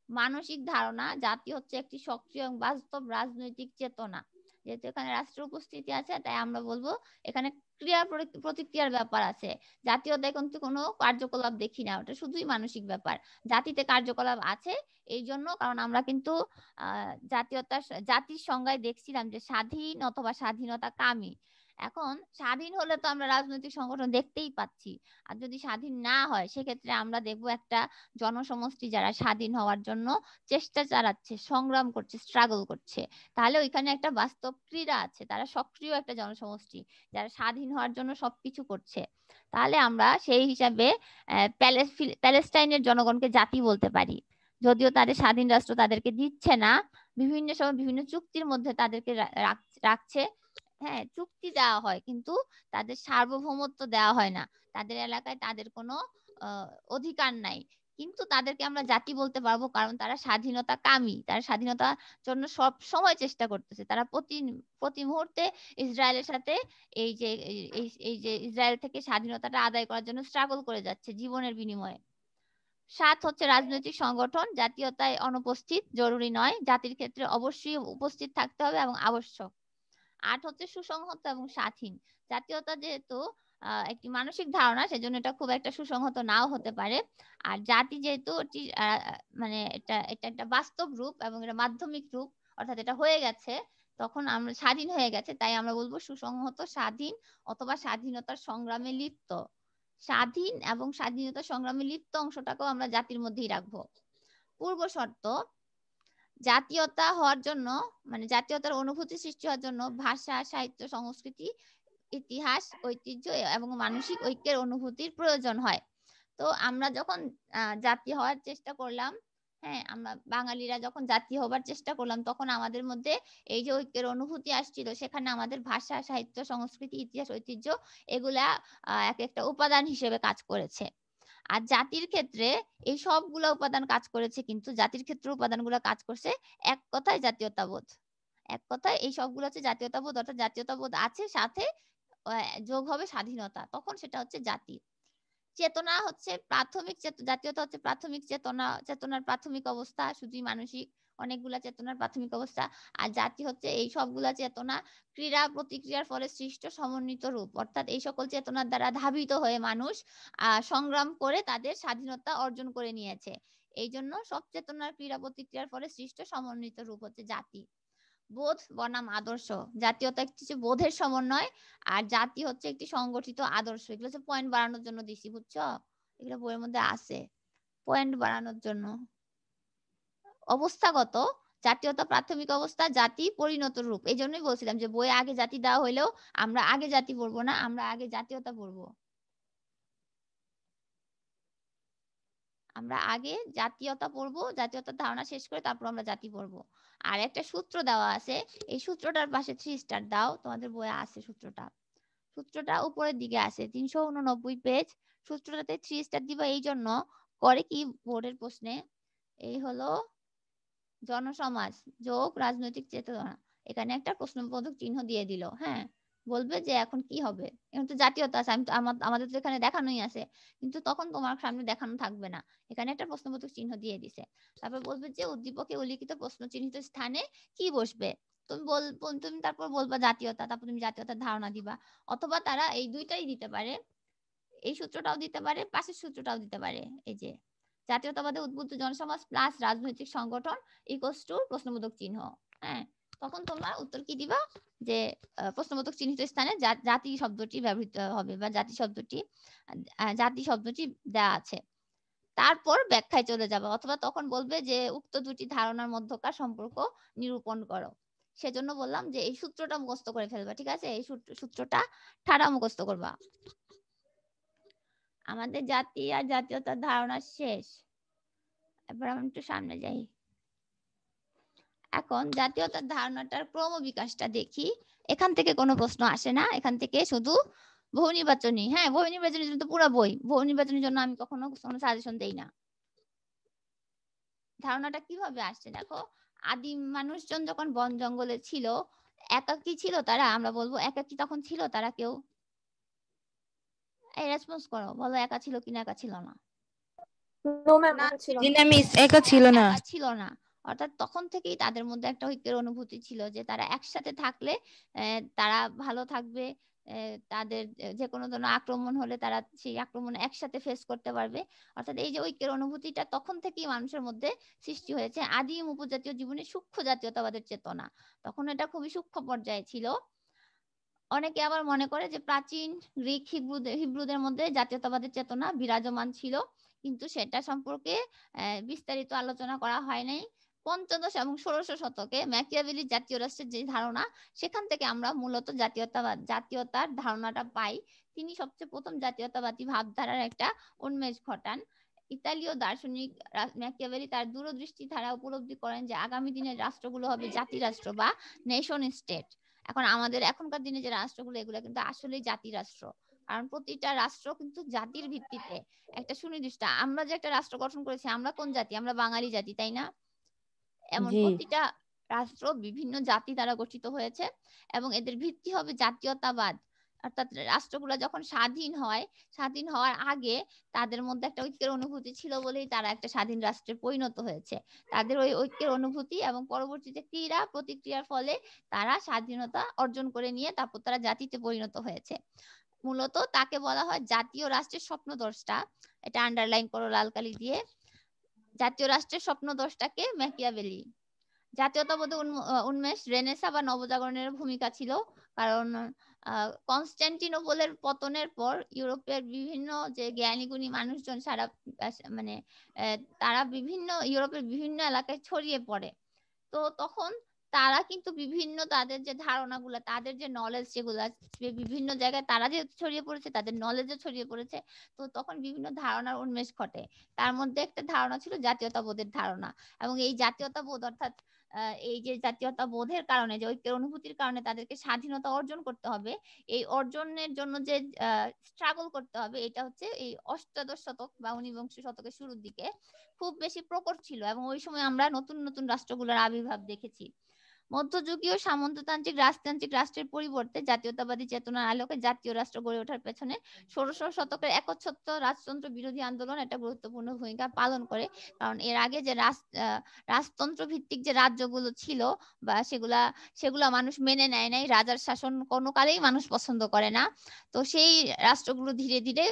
মানসিক ধারণা, জাতি হচ্ছে একটি সক্রিয় এবং বাস্তব রাজনৈতিক চেতনা। যেহেতু এখানে রাষ্ট্র উপস্থিতি আছে, তাই আমরা বলবো এখানে ক্রিয়া প্রতিক্রিয়ার ব্যাপার আছে। জাতীয়তায় কিন্তু কোনো কার্যকলাপ দেখি না, ওটা শুধুই মানসিক ব্যাপার। জাতিতে কার্যকলাপ আছে এই জন্য, কারণ আমরা কিন্তু জাতির সংজ্ঞায় দেখছিলাম যে স্বাধীন অথবা স্বাধীনতা কামী। এখন স্বাধীন হলে তো আমরা রাজনৈতিক সংগঠন দেখতেই পাচ্ছি, আর যদি স্বাধীন না হয় সেক্ষেত্রে আমরা দেখবো একটা জনসমষ্টি যারা স্বাধীন হওয়ার জন্য চেষ্টা চালাচ্ছে, সংগ্রাম করছে, স্ট্রাগল করছে। তাহলে ওইখানে একটা বাস্তব ক্রীড়া আছে, তারা সক্রিয় একটা জনসমষ্টি যারা স্বাধীন হওয়ার জন্য সবকিছু করছে। তাহলে আমরা সেই হিসাবে প্যালেস্টাইনের জনগণকে জাতি বলতে পারি, যদিও তাদের স্বাধীন রাষ্ট্র তাদেরকে দিচ্ছে না, বিভিন্ন সময় বিভিন্ন চুক্তির মধ্যে তাদেরকে রাখছে। হ্যাঁ, চুক্তি দেওয়া হয়, কিন্তু তাদের সার্বভৌমত্ব দেওয়া হয় না, তাদের এলাকায় তাদের কোনো অধিকার নাই। কিন্তু তাদেরকে আমরা জাতি বলতে পারবো, কারণ তারা স্বাধীনতা কামী, তারা স্বাধীনতার জন্য সব সময় চেষ্টা করতেছে। তারা প্রতি মুহূর্তে ইসরায়েলের সাথে এই যে ইসরায়েল থেকে স্বাধীনতাটা আদায় করার জন্য স্ট্রাগল করে যাচ্ছে জীবনের বিনিময়ে। 7 হচ্ছে রাজনৈতিক সংগঠন। জাতীয়তায় অনুপস্থিত, জরুরি নয়, জাতির ক্ষেত্রে অবশ্যই উপস্থিত থাকতে হবে এবং আবশ্যক। 8 হচ্ছে সুসংহত এবং স্বাধীন। জাতীয়তা যেহেতু একটি মানসিক ধারণা, সেজন্য এটা খুব একটা সুসংহত নাও হতে পারে। আর জাতি যেহেতু মানে এটা একটা বাস্তব রূপ এবং এটা মাধ্যমিক রূপ, অর্থাৎ এটা হয়ে গেছে, তখন আমরা স্বাধীন হয়ে গেছে, তাই আমরা বলবো সুসংহত, স্বাধীন অথবা স্বাধীনতার সংগ্রামে লিপ্ত। স্বাধীন এবং স্বাধীনতার সংগ্রামে লিপ্ত অংশটাকেও আমরা জাতির মধ্যেই রাখবো। পূর্ব শর্ত: জাতীয়তা হওয়ার জন্য, মানে জাতীয়তার অনুভূতি সৃষ্টি হওয়ার জন্য ভাষা, সাহিত্য, সংস্কৃতি, ইতিহাস, ঐতিহ্য এবং মানসিক ঐক্যের অনুভূতির প্রয়োজন হয়। তো আমরা যখন জাতি হওয়ার চেষ্টা করলাম, হ্যাঁ, আমরা বাঙালিরা যখন জাতি হবার চেষ্টা করলাম, তখন আমাদের মধ্যে এই যে ঐক্যের অনুভূতি আসছিল, সেখানে আমাদের ভাষা, সাহিত্য, সংস্কৃতি, ইতিহাস, ঐতিহ্য এগুলা এক একটা উপাদান হিসেবে কাজ করেছে। আর জাতির ক্ষেত্রে এই সবগুলো উপাদান কাজ করেছে, কিন্তু জাতির ক্ষেত্রে উপাদানগুলো কাজ করছে এক কথায় জাতীয়তাবোধ। এক কথায় এই সবগুলো হচ্ছে জাতীয়তাবোধ, অর্থাৎ জাতীয়তাবোধ আছে, সাথে যোগ হবে স্বাধীনতা, তখন সেটা হচ্ছে জাতি। চেতনা হচ্ছে প্রাথমিক, জাতীয়তা হচ্ছে প্রাথমিক চেতনার প্রাথমিক অবস্থা, শুধুই মানসিক, অনেকগুলা চেতনার প্রাথমিক অবস্থা। আর জাতি হচ্ছে এই সবগুলা চেতনা ক্রিয়া প্রতিক্রিয়ার ফলে সৃষ্ট সমন্বিত রূপ, অর্থাৎ এই সকল চেতনার দ্বারা ধাবিত হয়ে মানুষ সংগ্রাম করে তাদের স্বাধীনতা অর্জন করে নিয়েছে। এই জন্য সব চেতনার ক্রিয়া প্রতিক্রিয়ার ফলে সৃষ্ট সমন্বিত রূপ হচ্ছে জাতি। বোধ বনাম আদর্শ, জাতীয়তা একটি হচ্ছে বোধের সমন্বয়, আর জাতি হচ্ছে একটি সংগঠিত আদর্শ। এগুলো হচ্ছে পয়েন্ট বাড়ানোর জন্য দিছি, বুঝছো? এগুলো বইয়ের মধ্যে আছে পয়েন্ট বাড়ানোর জন্য। অবস্থাগত জাতীয়তা প্রাথমিক অবস্থা, জাতি পরিণত রূপ। এই জন্যই বলছিলাম যে বইয়ে আগে জাতি দেওয়া হইলেও আমরা আগে জাতি পড়বো না, আমরা আগে জাতীয়তা পড়বো। আমরা আগে জাতীয়তা পড়বো, জাতীয়তার ধারণা শেষ করে তারপর আমরা জাতি পড়বো। আর একটা সূত্র দেওয়া আছে, এই সূত্রটার পাশে 3 স্টার দাও, তোমাদের বইয়ে আছে সূত্রটা। সূত্রটা উপরের দিকে আছে 389 পেজ। সূত্রটাতে 3 স্টার দিবা এই জন্য, করে কি বোর্ডের প্রশ্নে, এই হলো জনসমাজ যোগ রাজনৈতিক চেতনা, এখানে একটা প্রশ্নবোধক চিহ্ন দিয়ে দিল। হ্যাঁ, বলবে যে এখন কি হবে, এখন তো জাতীয়তা আছে, আমি তো আমাদের তো এখানে দেখানোই আছে, কিন্তু তখন তোমার সামনে দেখানো থাকবে না, এখানে একটা প্রশ্নবোধক চিহ্ন দিয়ে দিছে। তারপর বলবে যে উদ্দীপকে উল্লিখিত প্রশ্ন চিহ্নিত স্থানে কি বসবে, তুমি তারপর বলবা জাতীয়তা, তারপর তুমি জাতীয়তার ধারণা দিবা। অথবা তারা এই দুইটাই দিতে পারে, এই সূত্রটাও দিতে পারে, পাশের সূত্রটাও দিতে পারে। এই যে জাতীয়তাবাদে উদ্বুদ্ধ জনসমাজ প্লাস রাজনৈতিক সংগঠন ইকুয়ালস টু প্রশ্নবোধক চিহ্ন। হ্যাঁ, তখন তোমরা উত্তর কি দিবা, যে প্রশ্নবোধক চিহ্নিত স্থানে জাতি শব্দটি ব্যবহৃত হবে, বা জাতি শব্দটি দেওয়া আছে। তারপর ব্যাখ্যায় চলে যাবে, অথবা তখন বলবে যে উক্ত দুটি ধারণার মধ্যকার সম্পর্ক নিরূপণ করো। সেজন্য বললাম যে এই সূত্রটা মুখস্থ করে ফেলবা, ঠিক আছে? এই সূত্রটা ঠাড়া মুখস্থ করবা। আমাদের জাতি আর জাতীয়তার ধারণা শেষ। এবার আমি একটু সামনে যাই। এখন জাতীয়তার ধারণাটার ক্রমবিকাশটা দেখি। এখান থেকে কোনো প্রশ্ন আসে না, এখান থেকে শুধু বহু নির্বাচনী। হ্যাঁ, বহু নির্বাচনের জন্য তো পুরো বই, বহু নির্বাচনের জন্য আমি কখনো কোনো সাজেশন দেই না। ধারণাটা কিভাবে আসছে দেখো, আদিম মানুষজন যখন বন জঙ্গলে ছিল, একাকী ছিল তারা, আমরা বলবো একাকী তখন ছিল তারা কেউ? এই রেসপন্স করো, বলো একা ছিল কিনা, একা ছিল না? নো ম্যাম, না, একা ছিল জি না। না মিস, একা ছিল না। একা ছিল না, অর্থাৎ তখন থেকেই তাদের মধ্যে একটা ঐক্যের অনুভূতি ছিল যে তারা একসাথে থাকলে তারা ভালো থাকবে, তাদের যে কোনো ধরনের আক্রমণ হলে তারা সেই আক্রমণ একসাথে ফেস করতে পারবে। অর্থাৎ এই যে ঐক্যের অনুভূতিটা তখন থেকেই মানুষের মধ্যে সৃষ্টি হয়েছে। আদিম উপজাতীয় জীবনে সূক্ষ্ম জাতীয়তাবাদের চেতনা তখন এটা খুবই সূক্ষ্ম পর্যায়ে ছিল। অনেকে আবার মনে করে যে প্রাচীন গ্রিক হিব্রুদের মধ্যে জাতীয়তাবাদের চেতনা বিরাজমান ছিল, কিন্তু সেটা সম্পর্কে বিস্তারিত আলোচনা করা হয় নাই। পঞ্চদশ এবং ষোড়শ শতকে ম্যাকিয়াভেলির জাতীয় রাষ্ট্রের যে ধারণা, সেখান থেকে আমরা মূলত জাতীয়তার ধারণাটা পাই। তিনি সবচেয়ে প্রথম জাতীয়তাবাদী ভাবধারার একটা উন্মেষ ঘটান। ইতালীয় দার্শনিক ম্যাকিয়াভেলি তার দূরদৃষ্টি ধারা উপলব্ধি করেন যে আগামী দিনের রাষ্ট্রগুলো হবে জাতি রাষ্ট্র বা নেশন স্টেট। এখন আমাদের এখনকার দিনে যে রাষ্ট্রগুলো, এগুলো কিন্তু আসলেই জাতি রাষ্ট্র, কারণ প্রতিটা রাষ্ট্র কিন্তু জাতির ভিত্তিতে একটা সুনির্দিষ্ট, আমরা যে একটা রাষ্ট্র গঠন করেছি, আমরা কোন জাতি? আমরা বাঙালি জাতি, তাই না? এমন জি প্রতিটা রাষ্ট্র বিভিন্ন জাতি দ্বারা গঠিত হয়েছে এবং এদের ভিত্তি হবে জাতীয়তাবাদ। অর্থাৎ রাষ্ট্রগুলো যখন স্বাধীন হয়, স্বাধীন হওয়ার আগে তাদের মধ্যে একটা ঐক্যের অনুভূতি ছিল বলেই তারা একটা স্বাধীন রাষ্ট্রে পরিণত হয়েছে। তাদের ওই ঐক্যের অনুভূতি এবং পরবর্তীতে ক্রিয়া প্রতিক্রিয়ার ফলে তারা স্বাধীনতা অর্জন করে নিয়ে তারপর তারা জাতিতে পরিণত হয়েছে। মূলত তাকে বলা হয় জাতীয় রাষ্ট্রের স্বপ্নদ্রষ্টা। এটা আন্ডারলাইন করো লাল কালি দিয়ে। জাতীয় রাষ্ট্রের স্বপ্নদ্রষ্টাকে ম্যাকিয়াভেলি। জাতীয়তাবাদে উন্মেষ রেনেসা বা নবজাগরণের ভূমিকা ছিল, কারণ কনস্ট্যান্টিনোপলের পতনের পর ইউরোপের বিভিন্ন যে জ্ঞানী গুণী মানুষজন সারা মানে তারা বিভিন্ন ইউরোপের বিভিন্ন এলাকায় ছড়িয়ে পড়ে। তো তখন তারা কিন্তু বিভিন্ন তাদের যে ধারণাগুলো, তাদের যে নলেজ, যেগুলা বিভিন্ন জায়গায় তারা যে ছড়িয়ে পড়েছে, তাদের নলেজও ছড়িয়ে পড়েছে। তো তখন বিভিন্ন ধারণার উন্মেষ ঘটে। তার মধ্যে একটা ধারণা ছিল জাতীয়তাবোধের ধারণা, এবং এই জাতীয়তাবোধ অর্থাৎ এই যে জাতীয়তাবোধের কারণে, যে ঐক্যের অনুভূতির কারণে তাদেরকে স্বাধীনতা অর্জন করতে হবে, এই অর্জনের জন্য যে স্ট্রাগল করতে হবে, এটা হচ্ছে এই অষ্টাদশ শতক বা ঊনবিংশ শতকের শুরুর দিকে খুব বেশি প্রকট ছিল। এবং ওই সময় আমরা নতুন নতুন রাষ্ট্রগুলোর আবির্ভাব দেখেছি। মধ্যযুগীয় সামন্ততান্ত্রিক রাজতান্ত্রিক রাষ্ট্রের পরিবর্তে জাতীয়তাবাদী চেতনার আলোকে জাতীয় রাষ্ট্র গড়ে ওঠার পেছনে ১৬শ শতকের একচ্ছত্র রাজতন্ত্র বিরোধী আন্দোলন একটা গুরুত্বপূর্ণ ভূমিকা পালন করে। কারণ এর আগে যে রাজতন্ত্র ভিত্তিক যে রাজ্যগুলো ছিল বা সেগুলা মানুষ মেনে নেয় নাই, রাজার শাসন কোনো কালেই মানুষ পছন্দ করে না। তো সেই রাষ্ট্রগুলো ধীরে ধীরে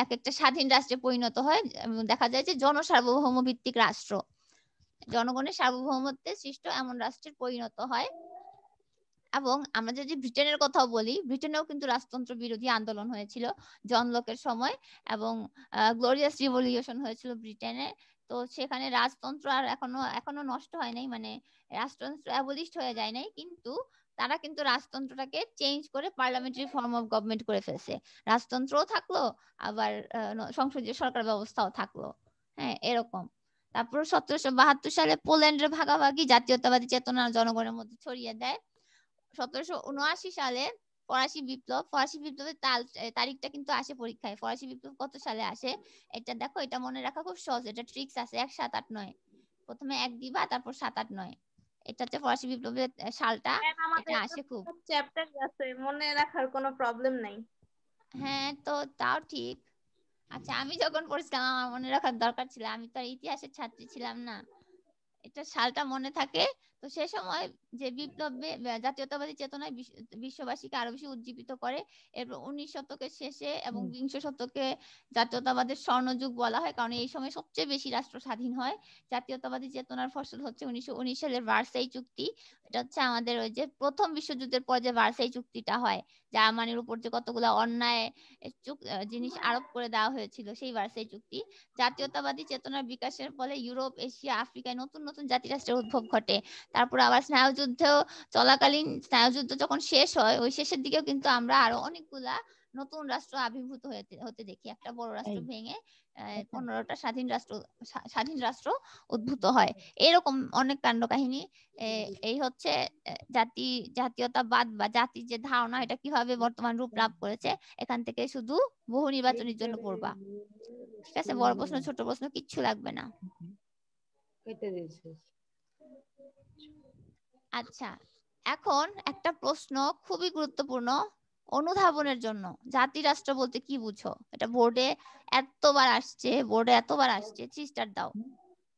এক একটা স্বাধীন রাষ্ট্রে পরিণত হয়। দেখা যায় যে জনসার্বভৌম ভিত্তিক রাষ্ট্র, জনগণের সার্বভৌমত্বে সৃষ্ট এমন রাষ্ট্রের পরিণত হয়। এবং আমরা যদি ব্রিটেনের কথাও বলি, ব্রিটেনেও কিন্তু রাজতন্ত্র বিরোধী আন্দোলন হয়েছিল জন লকের সময়, এবং গ্লোরিয়াস রিভলিউশন হয়েছিল ব্রিটেনে। তো সেখানে রাজতন্ত্র আর এখনো নষ্ট হয় নাই, মানে রাজতন্ত্র অ্যাবলিশড হয়ে যায় নাই, কিন্তু তারা কিন্তু রাজতন্ত্রটাকে চেঞ্জ করে পার্লামেন্টারি ফর্ম অফ গভর্নমেন্ট করে ফেলছে। রাজতন্ত্রও থাকলো, আবার সংসদীয় সরকার ব্যবস্থাও থাকলো। হ্যাঁ, এরকম। তারপর ১৭৭২ সালে পোল্যান্ডের ভাগাভাগি জাতীয়তাবাদী চেতনা জনগণের মধ্যে ছড়িয়ে দেয়। ১৭৭৯ সালে ফরাসি বিপ্লবের তারিখটা কিন্তু আসে পরীক্ষায়। ফরাসি বিপ্লব কত সালে আসে এটা দেখো, এটা মনে রাখা খুব সহজ, এটা ট্রিক্স আছে। ১৭৮৯, প্রথমে ১ দিবা, তারপর ৭৮৯। এটা হচ্ছে ফরাসি বিপ্লবের সালটা, এটা আসে খুব। চ্যাপ্টার আছে, মনে রাখার কোনো প্রবলেম নাই। হ্যাঁ, তো তাও ঠিক। আচ্ছা, আমি যখন পড়ছিলাম আমার মনে রাখার দরকার ছিল, আমি তো আর ইতিহাসের ছাত্রী ছিলাম না, এটা সালটা মনে থাকে। তো সে সময় যে বিপ্লবে জাতীয়তাবাদী চেতনায় বিশ্ববাসীকে আরো বেশি উজ্জীবিত করে। এরপর ১৯ শতকের শেষে এবং বিংশ শতকে জাতীয়তাবাদের স্বর্ণযুগ বলা হয়, কারণ এই সময় সবচেয়ে বেশি রাষ্ট্র স্বাধীন হয়। জাতীয়তাবাদী চেতনার ফসল হচ্ছে ১৯১৯ সালের ভার্সাই চুক্তি। এটা হচ্ছে আমাদের ওই যে প্রথম বিশ্বযুদ্ধের পর যে ভার্সাই চুক্তিটা হয়, জার্মানির উপর যে কতগুলো অন্যায় জিনিস আরোপ করে দেওয়া হয়েছিল, সেই ভার্সাই চুক্তি। জাতীয়তাবাদী চেতনার বিকাশের ফলে ইউরোপ, এশিয়া, আফ্রিকায় নতুন নতুন জাতিরাষ্ট্রের উদ্ভব ঘটে। তারপর আবার স্নায়ুযুদ্ধ চলাকালীন, স্নায়ুযুদ্ধ যখন শেষ হয়, ওই শেষের দিকেও কিন্তু আমরা আরো অনেকগুলা নতুন রাষ্ট্র আবির্ভূত হতে দেখি। একটা বড় রাষ্ট্র ভেঙে ১৫টা স্বাধীন রাষ্ট্র উদ্ভূত হয়। এরকম অনেক কাণ্ড কাহিনী। এই হচ্ছে জাতীয়তাবাদ বা জাতির যে ধারণা, এটা কিভাবে বর্তমান রূপ লাভ করেছে। এখান থেকে শুধু বহু নির্বাচনের জন্য পড়বা, ঠিক আছে? বড় প্রশ্ন ছোট প্রশ্ন কিচ্ছু লাগবে না। আচ্ছা, এখন একটা প্রশ্ন খুবই গুরুত্বপূর্ণ অনুধাবনের জন্য। জাতি রাষ্ট্র বলতে কি বুঝো? এটা বোর্ডে এতবার আসছে 3 স্টার দাও।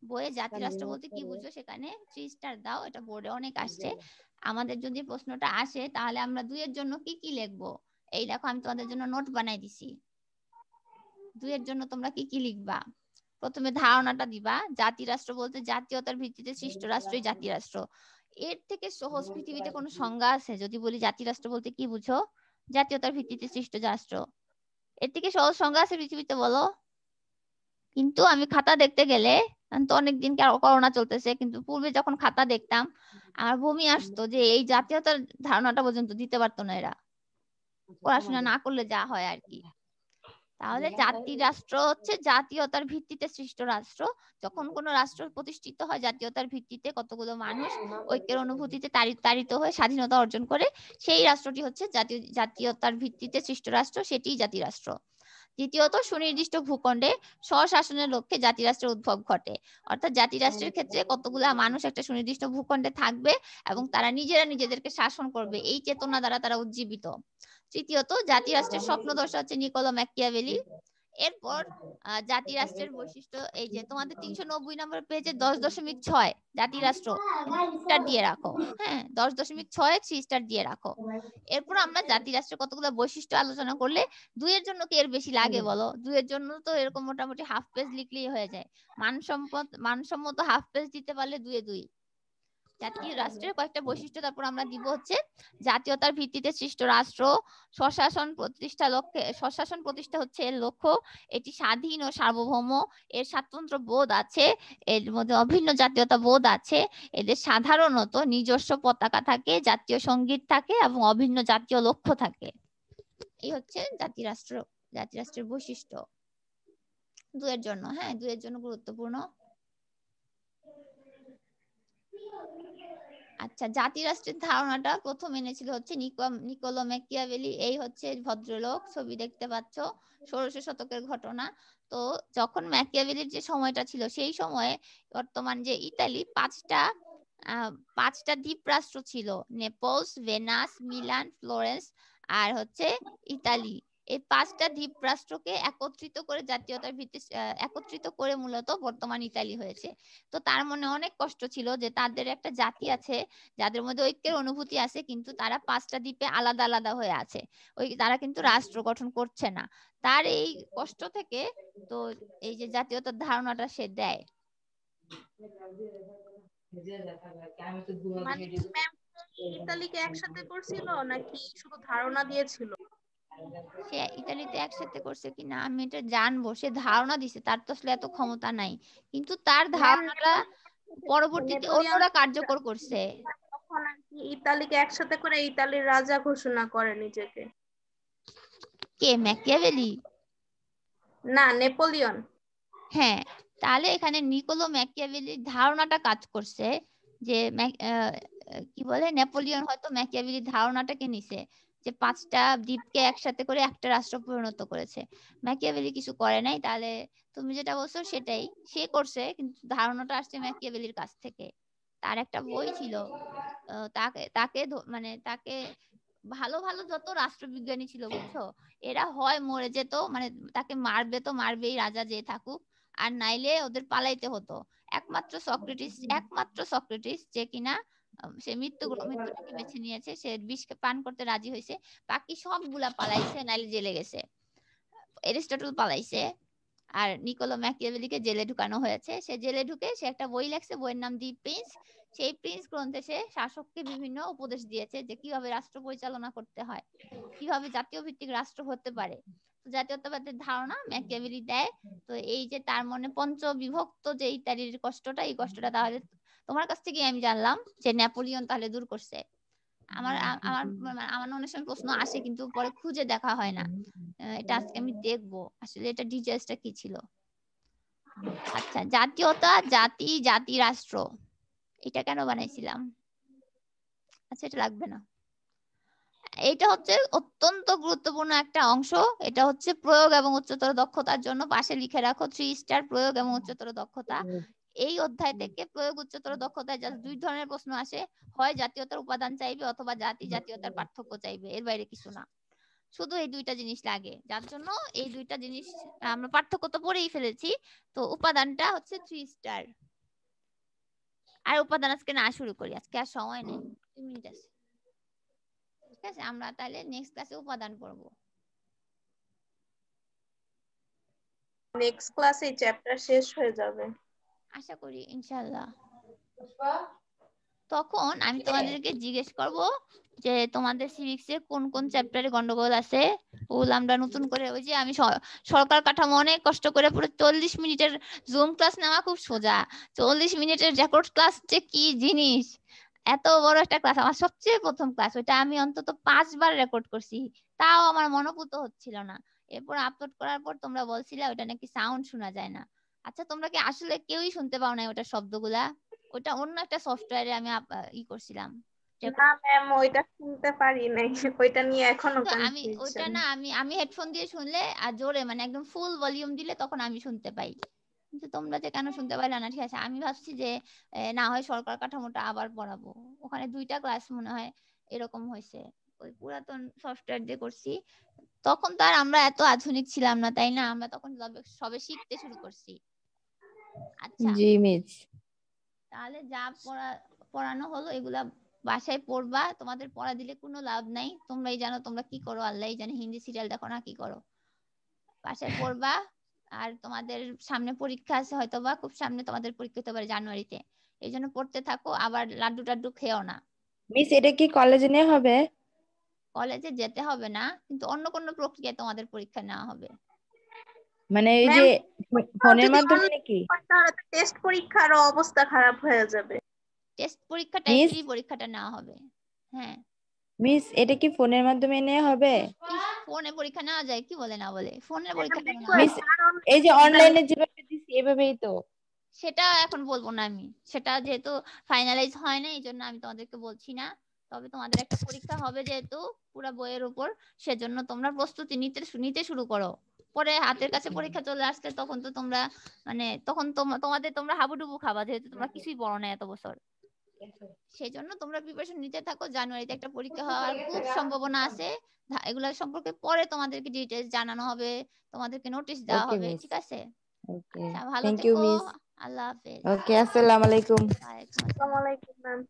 বইয়ে জাতি রাষ্ট্র বলতে কি বুঝো সেখানে 3 স্টার দাও, এটা বোর্ডে অনেক আসছে। আমাদের যদি প্রশ্নটা আসে তাহলে আমরা 2 এর জন্য কি কি লিখবো? এই দেখো, আমি তোমাদের জন্য নোট বানাই দিছি। 2 এর জন্য তোমরা কি কি লিখবা? প্রথমে ধারণাটা দিবা, জাতি রাষ্ট্র বলতে জাতীয়তার ভিত্তিতে সৃষ্ট রাষ্ট্রই জাতি রাষ্ট্র। এর থেকে সহজ পৃথিবীতে কোনো সংজ্ঞা আছে? যদি বলি জাতি রাষ্ট্র বলতে কি বুঝো, জাতীয়তার ভিত্তিতে সৃষ্ট রাষ্ট্র, এর থেকে সহজ সংজ্ঞা আছে পৃথিবীতে? বলো। কিন্তু আমি খাতা দেখতে গেলে, তো অনেকদিন করোনা চলতেছে, কিন্তু পূর্বে যখন খাতা দেখতাম আমার বমি আসতো যে এই জাতীয়তার ধারণাটা পর্যন্ত দিতে পারতো না এরা, পড়াশোনা না করলে যা হয় আর কি। তাহলে জাতি রাষ্ট্র হচ্ছে জাতীয়তার ভিত্তিতে সৃষ্ট রাষ্ট্র। যখন কোনো রাষ্ট্র প্রতিষ্ঠিত হয় জাতীয়তার ভিত্তিতে, কতগুলো মানুষ ঐক্যের অনুভূতিতে তাড়িত হয়ে স্বাধীনতা অর্জন করে, সেই রাষ্ট্রটি হচ্ছে জাতীয়তার ভিত্তিতে সৃষ্ট রাষ্ট্র, সেটিই জাতি রাষ্ট্র। দ্বিতীয়ত, সুনির্দিষ্ট ভূখণ্ডে স্বশাসনের লক্ষ্যে জাতিরাষ্ট্রের উদ্ভব ঘটে। অর্থাৎ জাতিরাষ্ট্রের ক্ষেত্রে কতগুলা মানুষ একটা সুনির্দিষ্ট ভূখণ্ডে থাকবে এবং তারা নিজেরা নিজেদেরকে শাসন করবে, এই চেতনা দ্বারা তারা উজ্জীবিত। তৃতীয়ত, জাতিরাষ্ট্রের স্বপ্নদর্শা হচ্ছে নিকোলো ম্যাকিয়াভেলি। এরপর জাতিরাষ্ট্রের বৈশিষ্ট্য, এই যে তোমাদের ৩৯০ নম্বর পেজে 10.6 জাতিরাষ্ট্র, স্টার দিয়ে রাখো। হ্যাঁ, 10.6 3 স্টার দিয়ে রাখো। এরপর আমরা জাতিরাষ্ট্রের কতগুলো বৈশিষ্ট্য আলোচনা করলে 2 এর জন্য কি এর বেশি লাগে বলো? 2 এর জন্য তো এরকম মোটামুটি হাফ পেজ লিখলেই হয়ে যায়। মানসম্মত হাফ পেজ দিতে পারলে 2 এ 2। জাতীয় রাষ্ট্রের কয়েকটা বৈশিষ্ট্য তারপর আমরা দিব হচ্ছে জাতীয়তার ভিত্তিতে সৃষ্ট রাষ্ট্র, স্বশাসন প্রতিষ্ঠা হচ্ছে এর লক্ষ্য, এটি স্বাধীন ও সার্বভৌম, এর স্বাতন্ত্র্য বোধ আছে, এর মধ্যে অভিন্ন জাতীয়তা বোধ আছে, এদের সাধারণত নিজস্ব পতাকা থাকে, জাতীয় সঙ্গীত থাকে এবং অভিন্ন জাতীয় লক্ষ্য থাকে। এই হচ্ছে জাতিরাষ্ট্রের বৈশিষ্ট্য 2 এর জন্য। হ্যাঁ, 2 এর জন্য গুরুত্বপূর্ণ। আচ্ছা, জাতিরাষ্ট্রের ধারণাটা প্রথম এনেছিল হচ্ছে নিকোলো ম্যাকিয়াভেলি। এই হচ্ছে ভদ্রলোক, ছবি দেখতে পাচ্ছ, 1600 শতকের ঘটনা। তো যখন ম্যাকিয়াভেলির যে সময়টা ছিল, সেই সময়ে বর্তমান যে ইতালি 5টা 5টা দ্বীপ রাষ্ট্র ছিল, নেপলস, ভেনাস, মিলান, ফ্লোরেন্স আর হচ্ছে ইতালি। এই 5টা দ্বীপ রাষ্ট্রকে একত্রিত করে জাতীয়তার ভিত্তি একত্রিত করে মূলত বর্তমান ইতালি হয়েছে। তো তার মনে অনেক কষ্ট ছিল যে তাদের একটা জাতি আছে যাদের মধ্যে ঐক্যের অনুভূতি আছে, কিন্তু তারা 5টা দ্বীপে আলাদা আলাদা হয়ে আছে, তারা কিন্তু রাষ্ট্র গঠন করছে না। তার এই কষ্ট থেকে তো এই যে জাতীয়তার ধারণাটা সে দেয়। মানে কি ম্যাম ইতালিকে একসাথে করছিল নাকি শুধু ধারণা দিয়েছিল? সে ইতালিতে একসাথে করছে কিনা আমি এটা জানবো, সে ধারণা দিছে, তার তো আসলে এত ক্ষমতা নাই, কিন্তু তার ধারণাটা পরবর্তীতে অন্যরা কার্যকর করছে। তখন আর কি ইতালিকে একসাথে করে ইতালির রাজা ঘোষণা করে নিজেকে। কে, ম্যাকিয়াভেলি? না, নেপোলিয়ন। হ্যাঁ, তাহলে এখানে নিকোলো ম্যাকিয়াভেলির ধারণাটা কাজ করছে যে কি বলে, নেপোলিয়ন হয়তো ম্যাকিয়াভেলির ধারণাটাকে নিছে যে 5টা দ্বীপকে একসাথে করে একটা রাষ্ট্র পরিণত করেছে। ম্যাকিয়াভেলি কিছু করে নাই। তাহলে তুমি যেটা বলছো সেটাই সে করছে, কিন্তু ধারণাটা আসছে ম্যাকিয়াভেলির কাছ থেকে। তার একটা বই ছিল, তাকে তাকে মানে তাকে ভালো ভালো যত রাষ্ট্রবিজ্ঞানী ছিল বুঝছো, এরা হয় মরে যেত, মানে তাকে মারবে তো মারবেই রাজা যে থাকুক, আর নাইলে ওদের পালাইতে হতো। একমাত্র সক্রেটিস যে কিনা সে মৃত্যুটাকে বেছে নিয়েছে, সে বিষ পান করতে রাজি হয়েছে। বাকি সবগুলা পালাইছে, নাইলে জেলে গেছে। এরিস্টটল পালাইছে, আর নিকোলো ম্যাকিয়াভেলিকে জেলে ঢুকানো হয়েছে। সে জেলে ঢুকে সে একটা বই লেখছে, বইয়ের নাম দি প্রিন্স। সেই প্রিন্স গ্রন্থে সে শাসককে বিভিন্ন উপদেশ দিয়েছে যে কিভাবে রাষ্ট্র পরিচালনা করতে হয়, কিভাবে জাতীয় ভিত্তিক রাষ্ট্র হতে পারে। জাতীয়তাবাদের ধারণা ম্যাকিয়াভেলি দেয়। তো এই যে তার মনে পঞ্চবিভক্ত যে ইতালির কষ্টটা, এই কষ্টটা তাহলে তোমার কাছ থেকে আমি জানলাম যে নেপোলিয়ন তাহলে দূর করছে। আমার আমার আমার অনেক সময় প্রশ্ন আসে কিন্তু পরে খুঁজে দেখা হয় না। এটা আজকে আমি দেখবো আসলে এটা ডিটেইলসটা কি ছিল। আচ্ছা, জাতীয়তা, জাতি, জাতি রাষ্ট্র, এটা কেন বানাইছিলাম? আচ্ছা, এটা লাগবে না। এটা হচ্ছে অত্যন্ত গুরুত্বপূর্ণ একটা অংশ। এটা হচ্ছে প্রয়োগ এবং উচ্চতর দক্ষতার জন্য। পাশে লিখে রাখো 3 স্টার, প্রয়োগ এবং উচ্চতর দক্ষতা। এই অধ্যায় থেকে প্রয়োগ উচ্চতর দক্ষতায় জাস্ট 2 ধরনের প্রশ্ন আসে, হয় জাতীয়তার উপাদান চাইবে অথবা জাতি জাতীয়তার পার্থক্য চাইবে, এর বাইরে কিছু না। শুধু এই 2টা জিনিস লাগে, যার জন্য এই 2টা জিনিস আমরা পার্থক্য তো পড়েই ফেলেছি। তো উপাদানটা হচ্ছে 3 স্টার। আর উপাদান আজকে না শুরু করি, আজকে আর সময় নেই, 2 মিনিট আছে। ঠিক আছে, আমরা তাহলে নেক্সট ক্লাসে উপাদান পড়ব। নেক্সট ক্লাসে চ্যাপ্টার শেষ হয়ে যাবে আশা করি ইনশাআল্লাহ। তখন আমি তোমাদেরকে জিজ্ঞেস করব যে তোমাদের সিভিক্সে কোন কোন চ্যাপ্টারে গন্ডগোল আছে। ওগুলো আমরা নতুন করে, ওই যে আমি সরকার কাঠামো অনেক কষ্ট করে পুরো 40 মিনিটের জুম ক্লাস নেওয়া খুব সোজা, 40 মিনিটের রেকর্ড ক্লাস যে কি জিনিস। এত বড় একটা ক্লাস, আমার সবচেয়ে প্রথম ক্লাস, ওইটা আমি অন্তত 5 বার রেকর্ড করছি, তাও আমার মনোপুত হচ্ছিল না। এরপর আপলোড করার পর তোমরা বলছিলে ওটা নাকি সাউন্ড শোনা যায় না। আচ্ছা, তোমরা কি আসলে কেউই শুনতে পাও না ওটা শব্দগুলা? ওটা অন্য একটা সফটওয়্যারে আমি করছিলাম। না ম্যাম, ওইটা শুনতে পারি নাই, ওইটা নিয়ে এখনো তো আমি ওইটা কনফিউশন। না, আমি হেডফোন দিয়ে শুনলে আর জোরে মানে একদম ফুল ভলিউম দিলে তখন আমি শুনতে পাই, কিন্তু তোমরা যে কেন শুনতে পাইলে না। ঠিক আছে, আমি ভাবছি যে না হয় সরকার কাঠামোটা আবার পড়াবো, ওখানে 2টা ক্লাস মনে হয় এরকম হয়েছে। ওই পুরাতন সফটওয়্যার দিয়ে করছি, তখন তো আর আমরা এত আধুনিক ছিলাম না, তাই না? আমরা তখন সবে শিখতে শুরু করছি। আচ্ছা, জি মিস। তাহলে যা পড়ানো হলো এগুলা বাসায় পড়বা। তোমাদের পড়া দিলে কোনো লাভ নাই, তোমরাই জানো তোমরা কি করো, আল্লাহই জানে। হিন্দি সিরিয়াল দেখো না কি করো, বাসায় পড়বা। আর তোমাদের সামনে পরীক্ষা আছে, হয়তো বা খুব সামনে তোমাদের পরীক্ষা হতে পারে জানুয়ারিতে, এই জন্য পড়তে থাকো। আবার লাড্ডু টাড্ডু খেও না। মিস এটা কি কলেজে নিয়ে হবে? কলেজে যেতে হবে না, কিন্তু অন্য কোনো প্রক্রিয়ায় তোমাদের পরীক্ষা নেওয়া হবে। মানে এই ম্যাম, যে ফোনের যদি মাধ্যমে নাকি? তাহলে টেস্ট পরীক্ষার অবস্থা খারাপ হয়ে যাবে। টেস্ট পরীক্ষাটা মিস এপ্রিল পরীক্ষাটা নেওয়া হবে। হ্যাঁ মিস এটা কি ফোনের মাধ্যমে নেওয়া হবে? ফোনে পরীক্ষা নেওয়া যায়? কি বলে না বলে, ফোনের পরীক্ষা কেন নেওয়া মিস হবে? এই যে অনলাইনে যেভাবে দিছি এভাবেই তো। সেটা এখন বলবো না আমি, সেটা যেহেতু ফাইনালাইজ হয় না এই জন্য আমি তোমাদেরকে বলছি না। তবে তোমাদের একটা পরীক্ষা হবে যেহেতু পুরো বইয়ের উপর, সেজন্য তোমরা প্রস্তুতি নিতে শুরু করো। পরে হাতের কাছে পরীক্ষা চলে আসলে তখন তো তোমরা মানে তখন তোমরা হাবুডুবু খাবা, যেহেতু তোমরা কিছুই পড়ো না এত বছর। সেই জন্য তোমরা প্রিপারেশন নিতে থাকো। জানুয়ারিতে একটা পরীক্ষা হওয়ার খুব সম্ভাবনা আছে। এগুলা সম্পর্কে পরে তোমাদেরকে ডিটেইলস জানানো হবে, তোমাদেরকে নোটিশ দেওয়া ওকে হবে, মিস। ঠিক আছে? ওকে, আচ্ছা, ভালো থ্যাংক ইউ থেকো। মিস। আল্লাহ হাফেজ। ওকে, আসসালামু আলাইকুম। ওয়ালাইকুম আসসালাম। আসসালামু আলাইকুম ম্যাম।